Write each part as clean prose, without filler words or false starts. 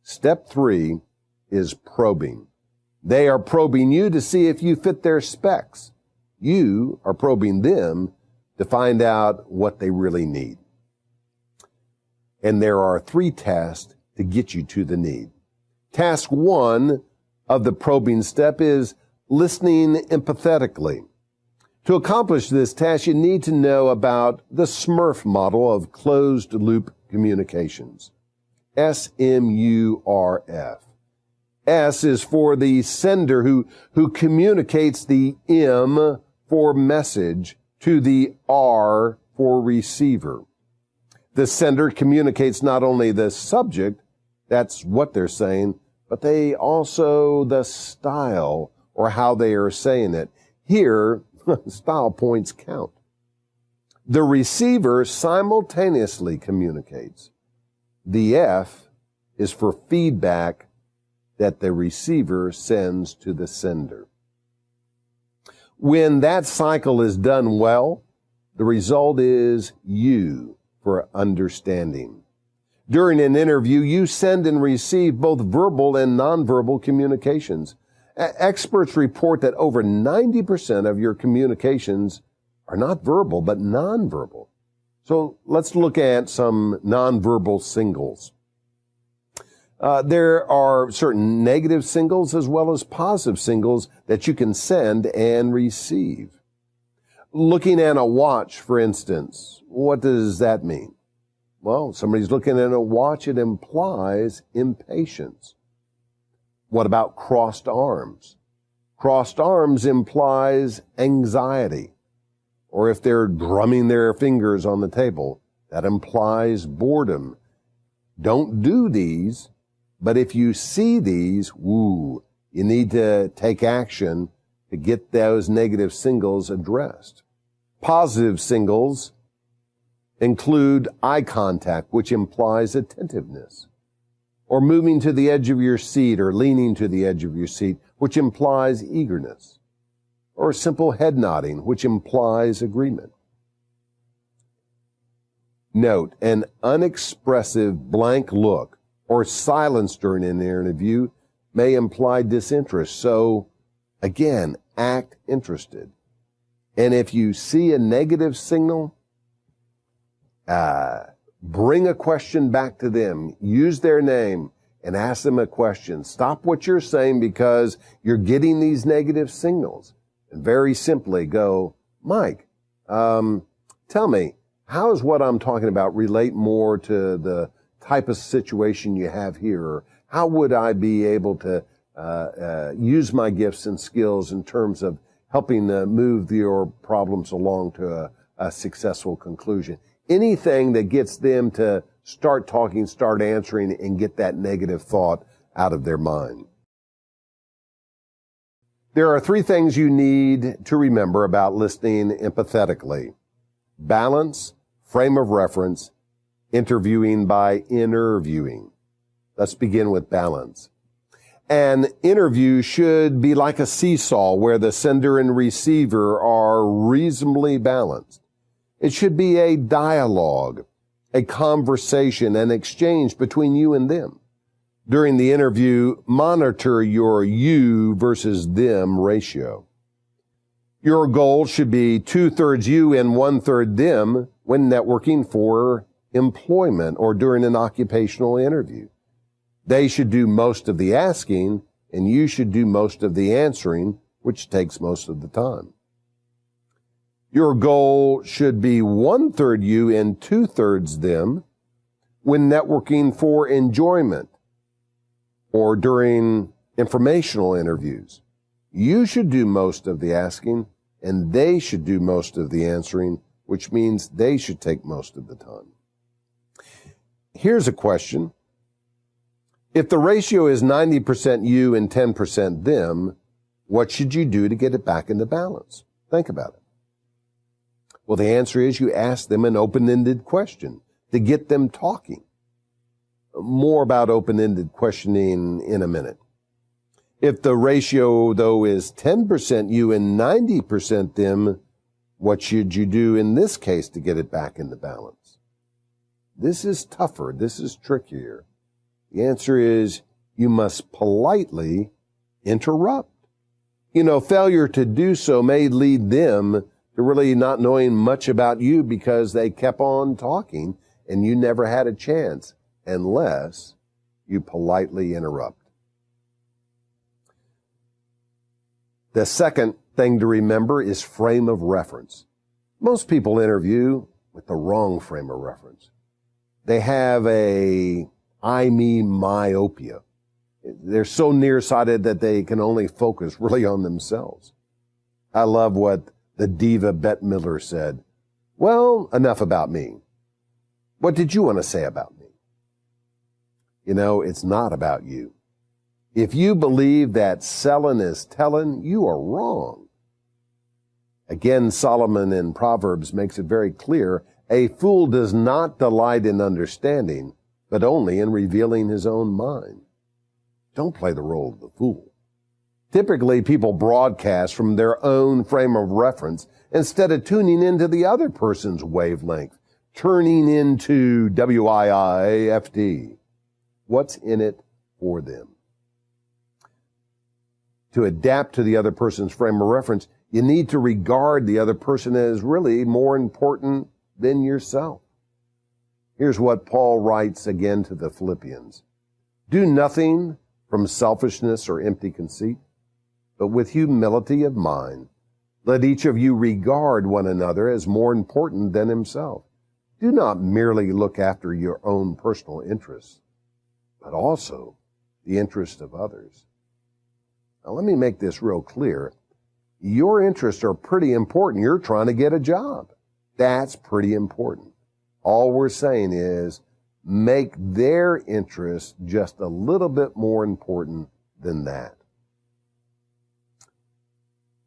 Step 3 is probing. They are probing you to see if you fit their specs. You are probing them to find out what they really need. And there are 3 tasks to get you to the need. Task 1 of the probing step is listening empathetically. To accomplish this task, you need to know about the SMURF model of closed-loop communications. SMURF. S is for the sender who communicates the M for message to the R for receiver. The sender communicates not only the subject, that's what they're saying, but they also the style or how they are saying it. Here, style points count. The receiver simultaneously communicates. The F is for feedback that the receiver sends to the sender. When that cycle is done well, the result is U for understanding. During an interview, you send and receive both verbal and nonverbal communications. Experts report that over 90% of your communications are not verbal, but nonverbal. So let's look at some nonverbal signals. There are certain negative signals as well as positive signals that you can send and receive. Looking at a watch, for instance, what does that mean? Well, somebody's looking at a watch, it implies impatience. What about crossed arms? Crossed arms implies anxiety. Or if they're drumming their fingers on the table, that implies boredom. Don't do these, but if you see these, you need to take action to get those negative signals addressed. Positive signals include eye contact, which implies attentiveness, or moving to the edge of your seat or leaning to the edge of your seat, which implies eagerness, or simple head nodding, which implies agreement. Note, an unexpressive blank look or silence during an interview may imply disinterest. So, again, act interested. And if you see a negative signal, bring a question back to them. Use their name and ask them a question. Stop what you're saying because you're getting these negative signals. And very simply go, Mike, tell me, how does what I'm talking about relate more to the type of situation you have here? Or how would I be able to use my gifts and skills in terms of helping move your problems along to a successful conclusion? Anything that gets them to start talking, start answering, and get that negative thought out of their mind. There are 3 things you need to remember about listening empathetically: balance, frame of reference, interviewing by interviewing. Let's begin with balance. An interview should be like a seesaw where the sender and receiver are reasonably balanced. It should be a dialogue, a conversation, an exchange between you and them. During the interview, monitor your you versus them ratio. Your goal should be 2/3 you and 1/3 them when networking for employment or during an occupational interview. They should do most of the asking, and you should do most of the answering, which takes most of the time. Your goal should be 1/3 you and 2/3 them when networking for enjoyment or during informational interviews. You should do most of the asking, and they should do most of the answering, which means they should take most of the time. Here's a question. If the ratio is 90% you and 10% them, what should you do to get it back into balance? Think about it. Well, the answer is you ask them an open-ended question to get them talking. More about open-ended questioning in a minute. If the ratio, though, is 10% you and 90% them, what should you do in this case to get it back into balance? This is tougher. This is trickier. The answer is you must politely interrupt. Failure to do so may lead them to really not knowing much about you because they kept on talking and you never had a chance unless you politely interrupt. The second thing to remember is frame of reference. Most people interview with the wrong frame of reference. They have a I, me, myopia. They're so nearsighted that they can only focus really on themselves. I love what the diva Bette Midler said. Well, enough about me. What did you want to say about me? It's not about you. If you believe that selling is telling, you are wrong. Again, Solomon in Proverbs makes it very clear, a fool does not delight in understanding, but only in revealing his own mind. Don't play the role of the fool. Typically, people broadcast from their own frame of reference instead of tuning into the other person's wavelength, turning into WIIFD. What's in it for them? To adapt to the other person's frame of reference, you need to regard the other person as really more important than yourself. Here's what Paul writes again to the Philippians. Do nothing from selfishness or empty conceit, but with humility of mind, let each of you regard one another as more important than himself. Do not merely look after your own personal interests, but also the interest of others. Now, let me make this real clear. Your interests are pretty important. You're trying to get a job. That's pretty important. All we're saying is make their interests just a little bit more important than that.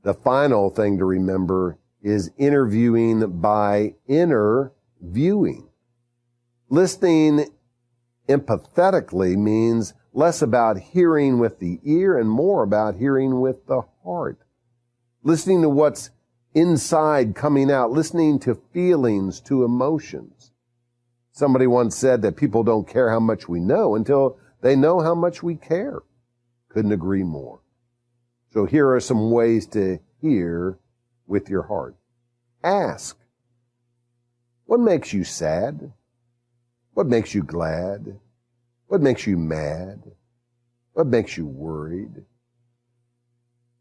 The final thing to remember is interviewing by inner viewing. Listening empathetically means less about hearing with the ear and more about hearing with the heart. Listening to what's inside coming out, listening to feelings, to emotions. Somebody once said that people don't care how much we know until they know how much we care. Couldn't agree more. So here are some ways to hear with your heart. Ask, what makes you sad? What makes you glad? What makes you mad? What makes you worried?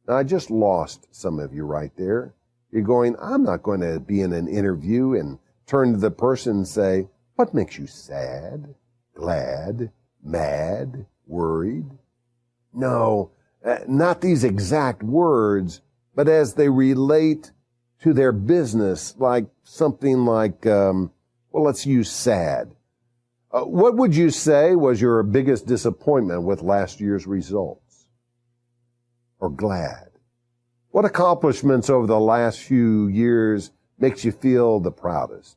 Now, I just lost some of you right there. You're going, I'm not going to be in an interview and turn to the person and say, what makes you sad, glad, mad, worried? No, not these exact words, but as they relate to their business, like something like, let's use sad. What would you say was your biggest disappointment with last year's results? Or glad? What accomplishments over the last few years makes you feel the proudest?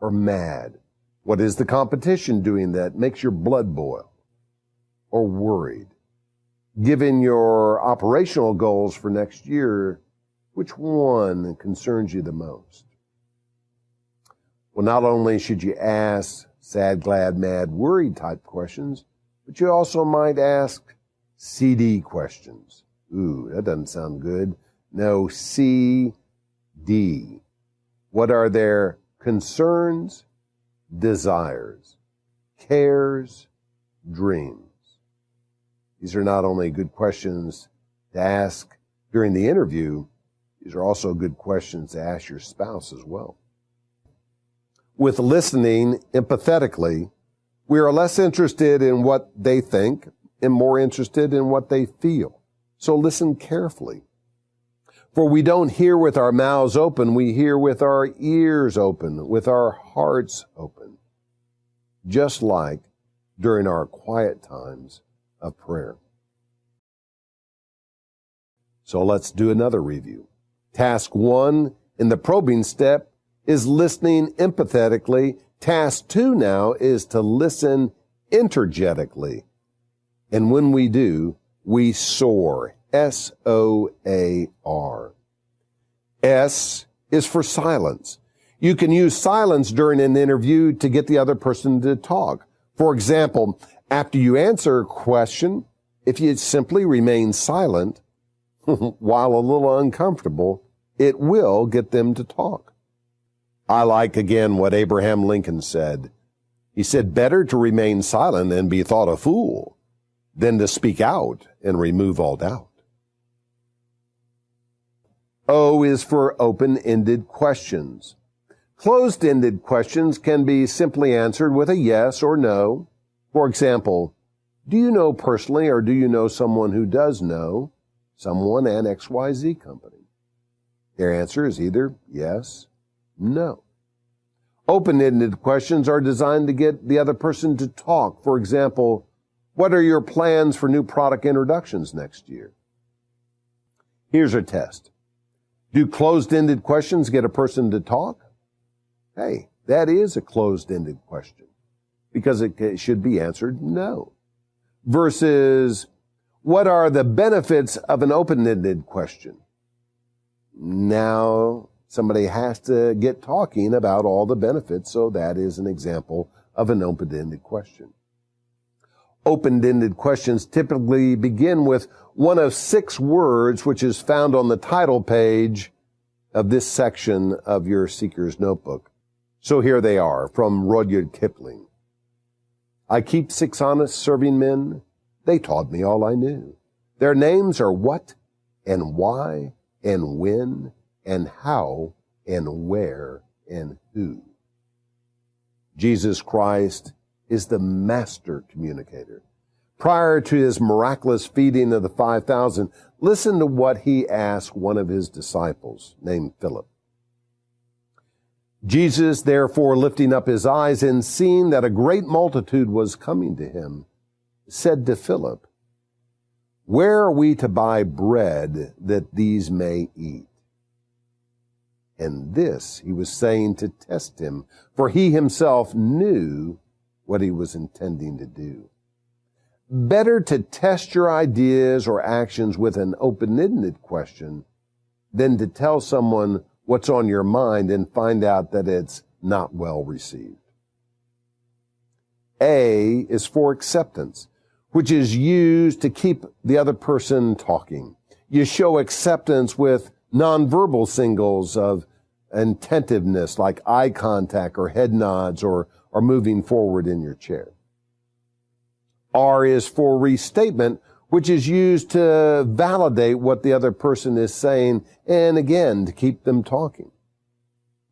Or mad? What is the competition doing that makes your blood boil? Or worried? Given your operational goals for next year, which one concerns you the most? Well, not only should you ask sad, glad, mad, worried type questions, but you also might ask CD questions. Ooh, that doesn't sound good. No, CD. What are their concerns, desires, cares, dreams? These are not only good questions to ask during the interview, these are also good questions to ask your spouse as well. With listening empathetically, we are less interested in what they think and more interested in what they feel. So listen carefully. For we don't hear with our mouths open, we hear with our ears open, with our hearts open. Just like during our quiet times of prayer. So let's do another review. Task 1 in the probing step is listening empathetically. Task 2 now is to listen energetically. And when we do, we soar. S-O-A-R. S is for silence. You can use silence during an interview to get the other person to talk. For example, after you answer a question, if you simply remain silent, while a little uncomfortable, it will get them to talk. I like again what Abraham Lincoln said. He said, better to remain silent and be thought a fool than to speak out and remove all doubt. O is for open-ended questions. Closed-ended questions can be simply answered with a yes or no. For example, do you know personally or do you know someone who does know someone at XYZ company? Their answer is either yes, no. Open-ended questions are designed to get the other person to talk. For example, what are your plans for new product introductions next year? Here's a test. Do closed-ended questions get a person to talk? Hey, that is a closed-ended question because it should be answered no. Versus, what are the benefits of an open-ended question? Now, somebody has to get talking about all the benefits, so that is an example of an open-ended question. Open-ended questions typically begin with one of 6 words, which is found on the title page of this section of your Seeker's Notebook. So here they are from Rudyard Kipling. I keep 6 honest serving men. They taught me all I knew. Their names are what and why and when and how and where and who. Jesus Christ is the master communicator. Prior to his miraculous feeding of the 5,000, listen to what he asked one of his disciples named Philip. Jesus, therefore, lifting up his eyes and seeing that a great multitude was coming to him, said to Philip, where are we to buy bread that these may eat? And this he was saying to test him, for he himself knew what he was intending to do. Better to test your ideas or actions with an open-ended question than to tell someone what's on your mind and find out that it's not well received. A is for acceptance, which is used to keep the other person talking. You show acceptance with nonverbal signals of attentiveness, like eye contact or head nods or moving forward in your chair. R is for restatement, which is used to validate what the other person is saying and, again, to keep them talking.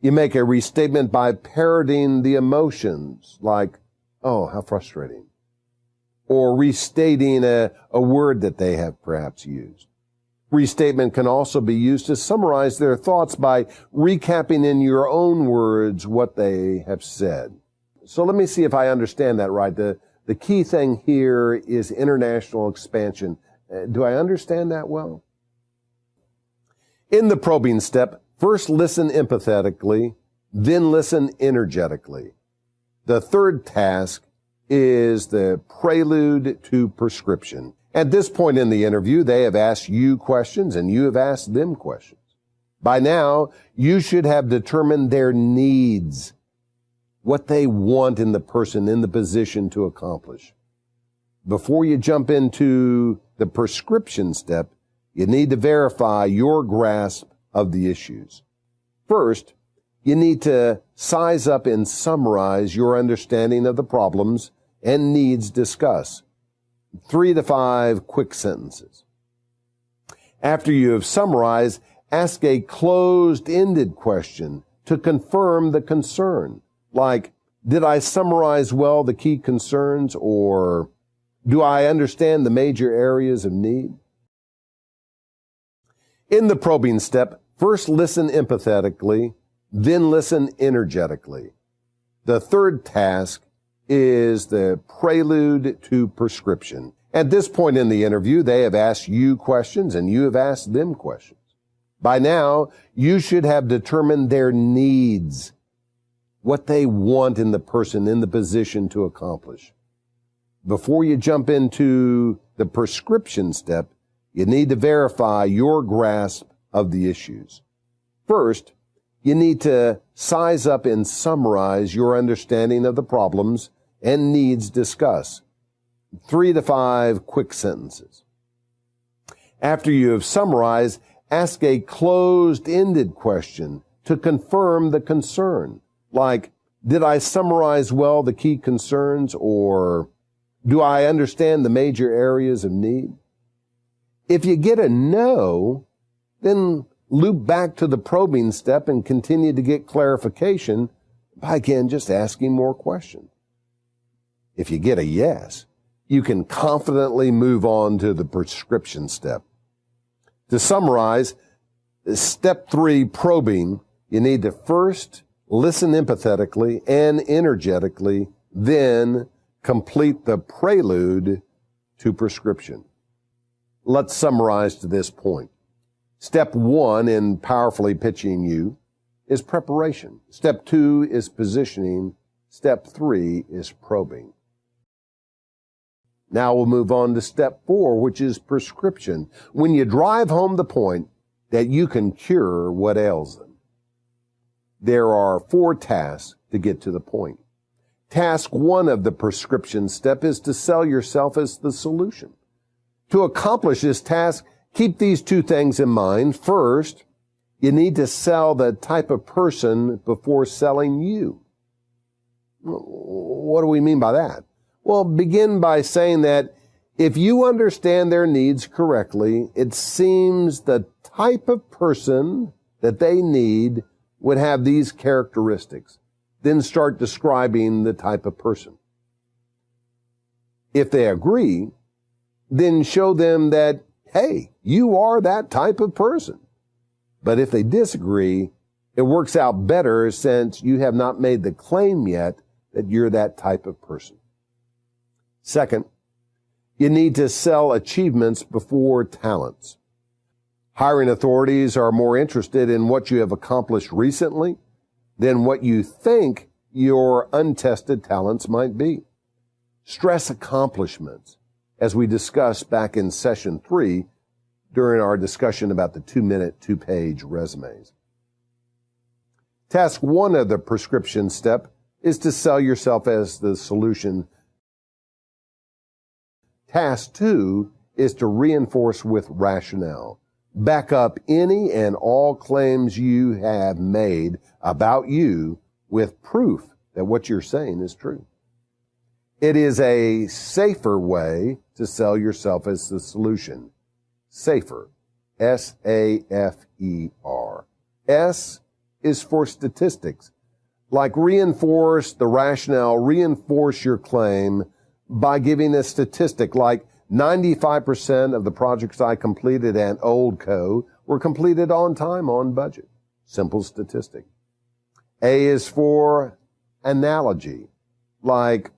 You make a restatement by parroting the emotions, like, oh, how frustrating, or restating a word that they have perhaps used. Restatement can also be used to summarize their thoughts by recapping in your own words what they have said. So let me see if I understand that right. The key thing here is international expansion. Do I understand that well? In the probing step, first listen empathetically, then listen energetically. The third task is the prelude to prescription. At this point in the interview, they have asked you questions and you have asked them questions. By now, you should have determined their needs, what they want in the person in the position to accomplish. Before you jump into the prescription step, you need to verify your grasp of the issues. First, you need to size up and summarize your understanding of the problems and needs discussed. 3 to 5 quick sentences. After you have summarized, ask a closed-ended question to confirm the concern. Like, did I summarize well the key concerns, or do I understand the major areas of need? In the probing step, first listen empathetically, then listen energetically. The third task is the prelude to prescription. At this point in the interview, they have asked you questions and you have asked them questions. By now, you should have determined their needs, what they want in the person in the position to accomplish. Before you jump into the prescription step, you need to verify your grasp of the issues. First, you need to size up and summarize your understanding of the problems and needs discussed. 3 to 5 quick sentences. After you have summarized, ask a closed-ended question to confirm the concern. Like, did I summarize well the key concerns, or do I understand the major areas of need? If you get a no, then loop back to the probing step and continue to get clarification by, again, just asking more questions. If you get a yes, you can confidently move on to the prescription step. To summarize, step 3, probing, you need to first listen empathetically and energetically, then complete the prelude to prescription. Let's summarize to this point. Step 1 in powerfully pitching you is preparation. Step 2 is positioning. Step 3 is probing. Now we'll move on to step 4, which is prescription. When you drive home the point that you can cure what ails them. There are 4 tasks to get to the point. Task 1 of the prescription step is to sell yourself as the solution. To accomplish this task, keep these 2 things in mind. First, you need to sell the type of person before selling you. What do we mean by that? Well, begin by saying that if you understand their needs correctly, it seems the type of person that they need would have these characteristics. Then start describing the type of person. If they agree, then show them that, hey, you are that type of person. But if they disagree, it works out better since you have not made the claim yet that you're that type of person. Second, you need to sell achievements before talents. Hiring authorities are more interested in what you have accomplished recently than what you think your untested talents might be. Stress accomplishments, as we discussed back in session 3 during our discussion about the 2-minute, 2-page resumes. Task 1 of the prescription step is to sell yourself as the solution. Task 2 is to reinforce with rationale. Back up any and all claims you have made about you with proof that what you're saying is true. It is a safer way to sell yourself as the solution. Safer. S-A-F-E-R. S is for statistics. Like reinforce the rationale, reinforce your claim by giving a statistic like 95% of the projects I completed at Oldco were completed on time, on budget. Simple statistic. A is for analogy. Like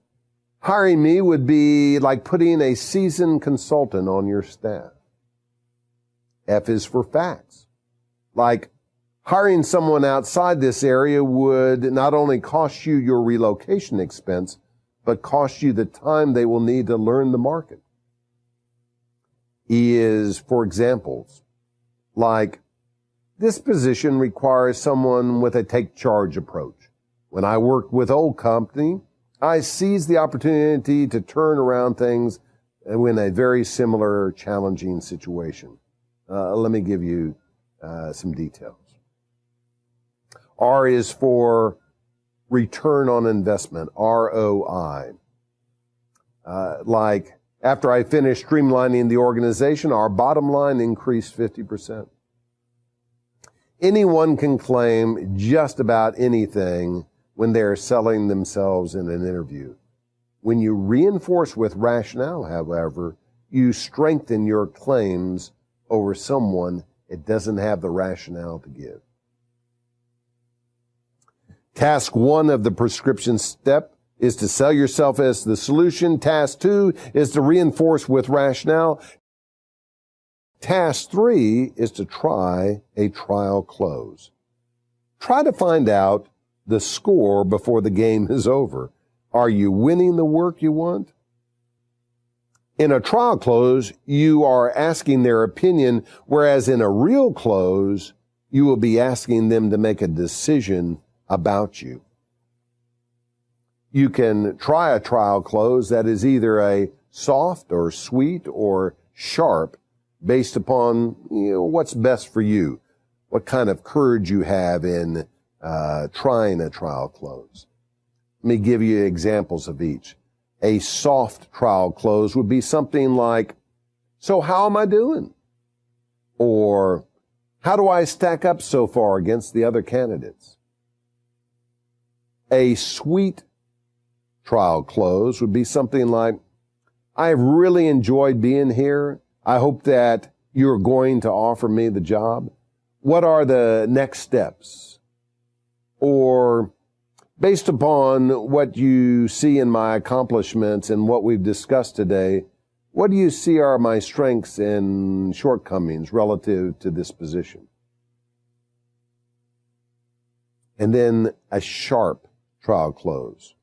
hiring me would be like putting a seasoned consultant on your staff. F is for facts. Like hiring someone outside this area would not only cost you your relocation expense, but cost you the time they will need to learn the market. E is for examples. Like, this position requires someone with a take charge approach. When I worked with old company, I seized the opportunity to turn around things in a very similar challenging situation. Let me give you some details. R is for return on investment, ROI. Like, after I finished streamlining the organization, our bottom line increased 50%. Anyone can claim just about anything when they're selling themselves in an interview. When you reinforce with rationale, however, you strengthen your claims over someone it doesn't have the rationale to give. Task 1 of the prescription step is to sell yourself as the solution. Task 2 is to reinforce with rationale. Task 3 is to try a trial close. Try to find out the score before the game is over. Are you winning the work you want? In a trial close, you are asking their opinion, whereas in a real close, you will be asking them to make a decision about you. You can try a trial close that is either a soft or sweet or sharp based upon what's best for you, what kind of courage you have in trying a trial close. Let me give you examples of each. A soft trial close would be something like, "So how am I doing?" Or, "How do I stack up so far against the other candidates?" A sweet trial close would be something like, "I've really enjoyed being here. I hope that you're going to offer me the job. What are the next steps?" Or, "Based upon what you see in my accomplishments and what we've discussed today, what do you see are my strengths and shortcomings relative to this position?" And then a sharp trial close.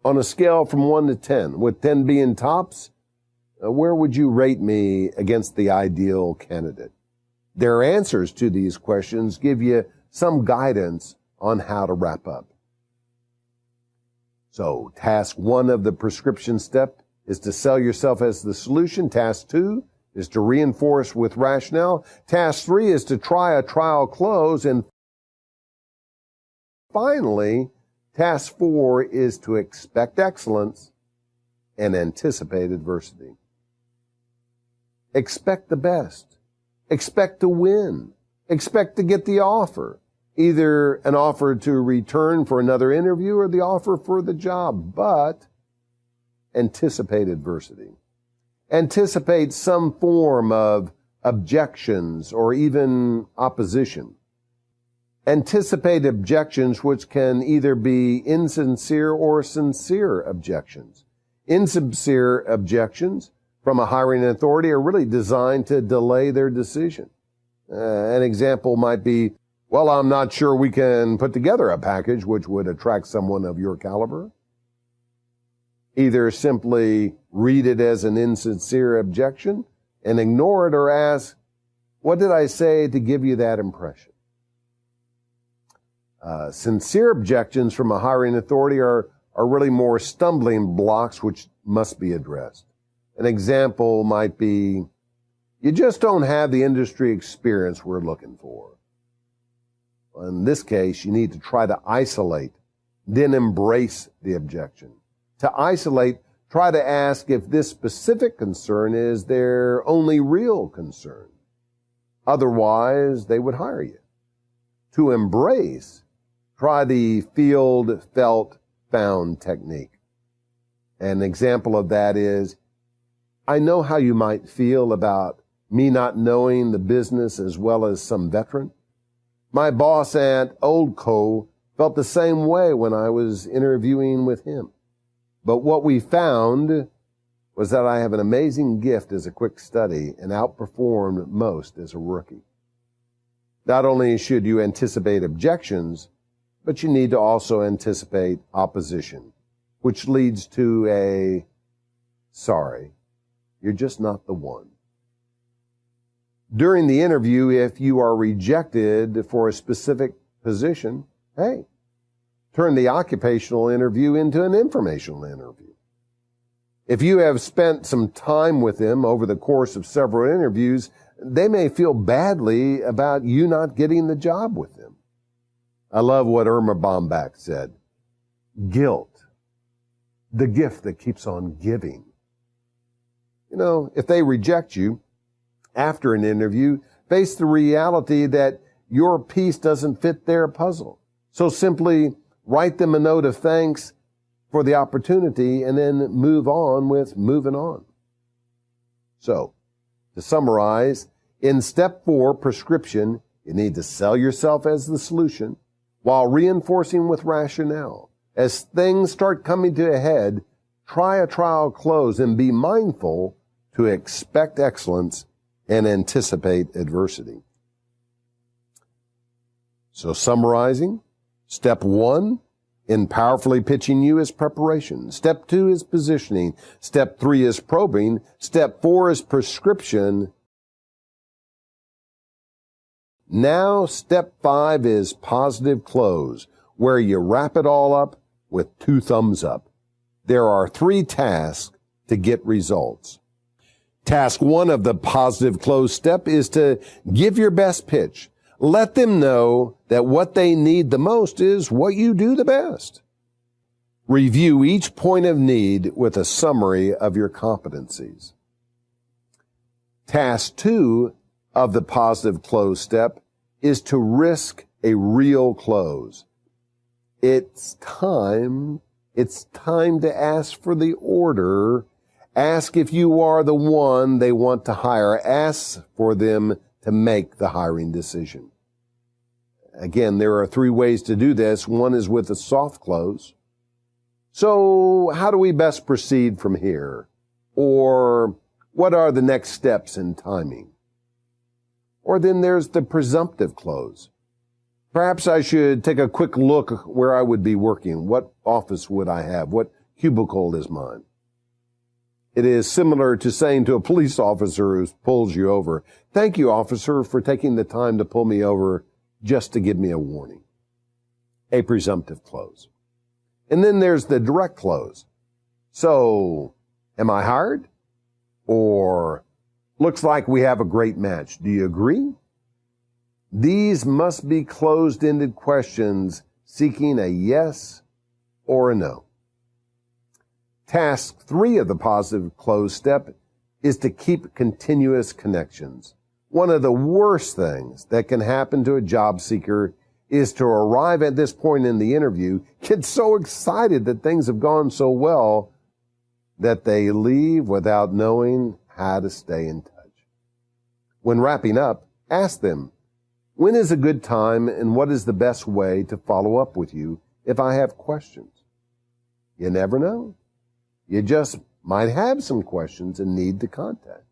On a scale from 1 to 10, with 10 being tops, where would you rate me against the ideal candidate? Their answers to these questions give you some guidance on how to wrap up. So, task 1 of the prescription step is to sell yourself as the solution. Task 2 is to reinforce with rationale. Task 3 is to try a trial close. And finally, task 4 is to expect excellence and anticipate adversity. Expect the best. Expect to win. Expect to get the offer. Either an offer to return for another interview or the offer for the job, but anticipate adversity. Anticipate some form of objections or even opposition. Anticipate objections which can either be insincere or sincere objections. Insincere objections from a hiring authority are really designed to delay their decision. An example might be, "Well, I'm not sure we can put together a package which would attract someone of your caliber." Either simply read it as an insincere objection and ignore it, or ask, "What did I say to give you that impression?" Sincere objections from a hiring authority are really more stumbling blocks which must be addressed. An example might be, "You just don't have the industry experience we're looking for." In this case, you need to try to isolate, then embrace the objection. To isolate, try to ask if this specific concern is their only real concern. Otherwise, they would hire you. To embrace, try the field, felt, found technique. An example of that is, "I know how you might feel about me not knowing the business as well as some veteran. My boss at Oldco felt the same way when I was interviewing with him. But what we found was that I have an amazing gift as a quick study and outperformed most as a rookie." Not only should you anticipate objections, but you need to also anticipate opposition, which leads to a, "Sorry, you're just not the one." During the interview, if you are rejected for a specific position, hey, turn the occupational interview into an informational interview. If you have spent some time with them over the course of several interviews, they may feel badly about you not getting the job with them. I love what Irma Bombach said. "Guilt, the gift that keeps on giving." If they reject you after an interview, face the reality that your piece doesn't fit their puzzle. So simply write them a note of thanks for the opportunity and then move on with moving on. So, to summarize, in step 4, prescription, you need to sell yourself as the solution while reinforcing with rationale. As things start coming to a head, try a trial close and be mindful to expect excellence and anticipate adversity. So summarizing, step 1 in powerfully pitching you is preparation. Step 2 is positioning. Step 3 is probing. Step 4 is prescription. Now, step 5 is positive close, where you wrap it all up with 2 thumbs up. There are 3 tasks to get results. Task 1 of the positive close step is to give your best pitch. Let them know that what they need the most is what you do the best. Review each point of need with a summary of your competencies. Task 2 of the positive close step is to risk a real close. It's time to ask for the order. Ask if you are the one they want to hire. Ask for them to make the hiring decision. Again, there are 3 ways to do this. One is with a soft close. So how do we best proceed from here? Or what are the next steps in timing? Or then there's the presumptive close. Perhaps I should take a quick look where I would be working. What office would I have? What cubicle is mine? It is similar to saying to a police officer who pulls you over, "Thank you, officer, for taking the time to pull me over just to give me a warning." A presumptive close. And then there's the direct close. So, am I hired? Or, looks like we have a great match. Do you agree? These must be closed-ended questions seeking a yes or a no. Task 3 of the positive close step is to keep continuous connections. One of the worst things that can happen to a job seeker is to arrive at this point in the interview, get so excited that things have gone so well that they leave without knowing how to stay in touch. When wrapping up, ask them, when is a good time and what is the best way to follow up with you if I have questions? You never know. You just might have some questions and need to contact.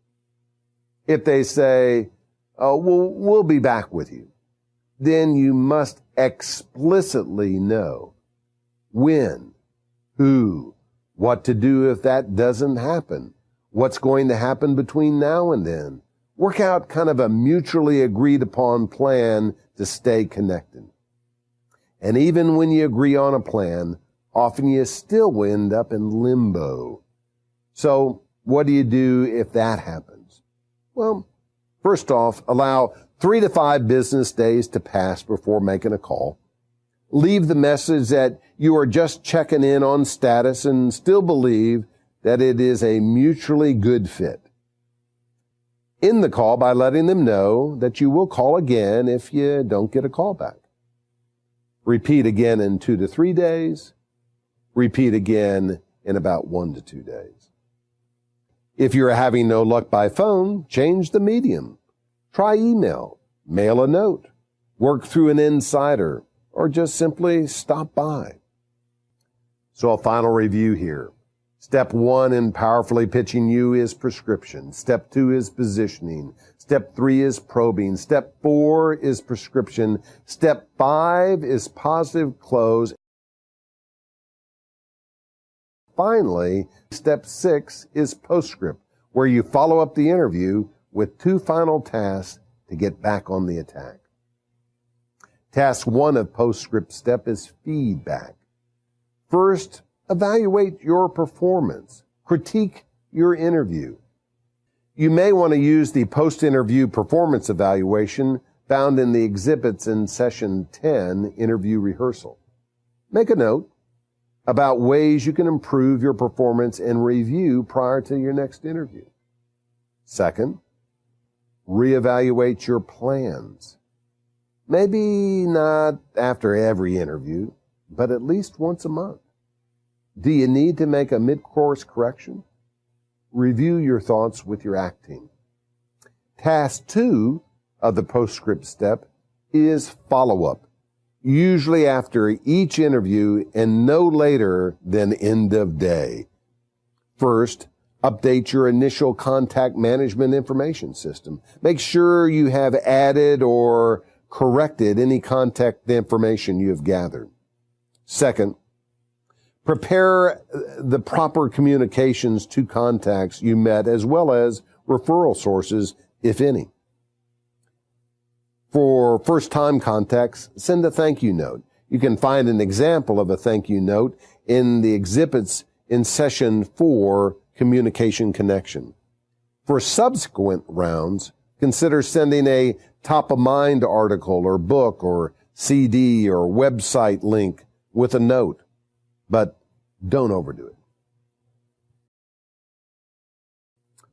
If they say, "Oh, we'll be back with you," then you must explicitly know when, who, what to do if that doesn't happen, what's going to happen between now and then. Work out kind of a mutually agreed upon plan to stay connected. And even when you agree on a plan, often you still end up in limbo. So what do you do if that happens? Well, first off, allow 3 to 5 business days to pass before making a call. Leave the message that you are just checking in on status and still believe that it is a mutually good fit. End the call by letting them know that you will call again if you don't get a call back. Repeat again in 2 to 3 days. Repeat again in about 1 to 2 days. If you're having no luck by phone, change the medium. Try email, mail a note, work through an insider, or just simply stop by. So a final review here. Step 1 in powerfully pitching you is prescription. Step 2 is positioning. Step 3 is probing. Step 4 is prescription. Step 5 is positive close. Finally, step 6 is postscript, where you follow up the interview with 2 final tasks to get back on the attack. Task 1 of postscript step is feedback. First, evaluate your performance. Critique your interview. You may want to use the post-interview performance evaluation found in the exhibits in Session 10, Interview Rehearsal. Make a note about ways you can improve your performance and review prior to your next interview. Second, reevaluate your plans. Maybe not after every interview, but at least once a month. Do you need to make a mid-course correction? Review your thoughts with your ACT team. Task 2 of the postscript step is follow-up, usually after each interview and no later than end of day. First, update your initial contact management information system. Make sure you have added or corrected any contact information you have gathered. Second, prepare the proper communications to contacts you met as well as referral sources, if any. For first-time contacts, send a thank you note. You can find an example of a thank you note in the exhibits in Session 4, Communication Connection. For subsequent rounds, consider sending a top-of-mind article or book or CD or website link with a note, but don't overdo it.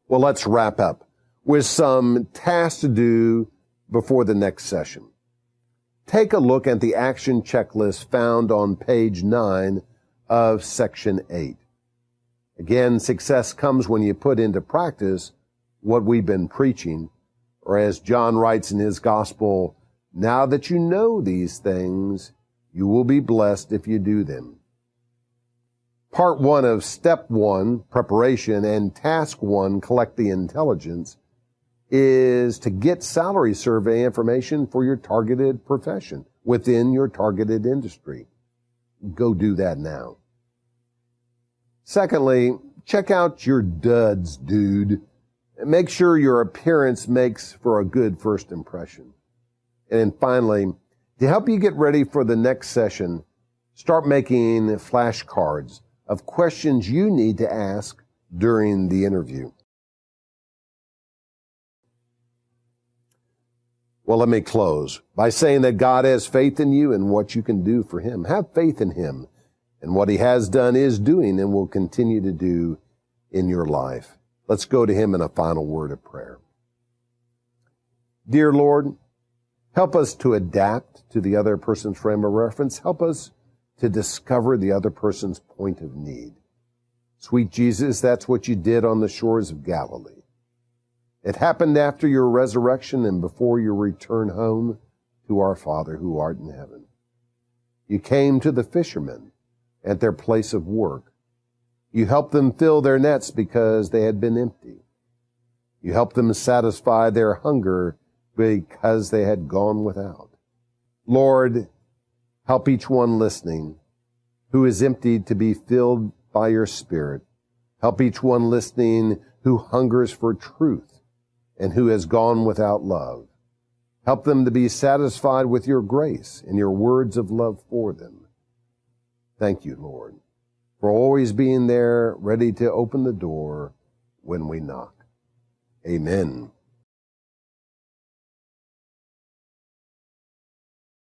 Well, let's wrap up with some tasks to do before the next session. Take a look at the action checklist found on page 9 of section 8. Again, success comes when you put into practice what we've been preaching, or as John writes in his gospel, now that you know these things, you will be blessed if you do them. Part 1 of Step 1, preparation, and Task 1, collect the intelligence, is to get salary survey information for your targeted profession within your targeted industry. Go do that now. Secondly, check out your duds, dude. Make sure your appearance makes for a good first impression. And then finally, to help you get ready for the next session, start making flashcards of questions you need to ask during the interview. Well, let me close by saying that God has faith in you and what you can do for Him. Have faith in Him and what He has done, is doing, and will continue to do in your life. Let's go to Him in a final word of prayer. Dear Lord, help us to adapt to the other person's frame of reference. Help us to discover the other person's point of need. Sweet Jesus, that's what you did on the shores of Galilee. It happened after your resurrection and before your return home to our Father who art in heaven. You came to the fishermen at their place of work. You helped them fill their nets because they had been empty. You helped them satisfy their hunger because they had gone without. Lord, help each one listening who is emptied to be filled by your Spirit. Help each one listening who hungers for truth and who has gone without love. Help them to be satisfied with your grace and your words of love for them. Thank you, Lord, for always being there, ready to open the door when we knock. Amen.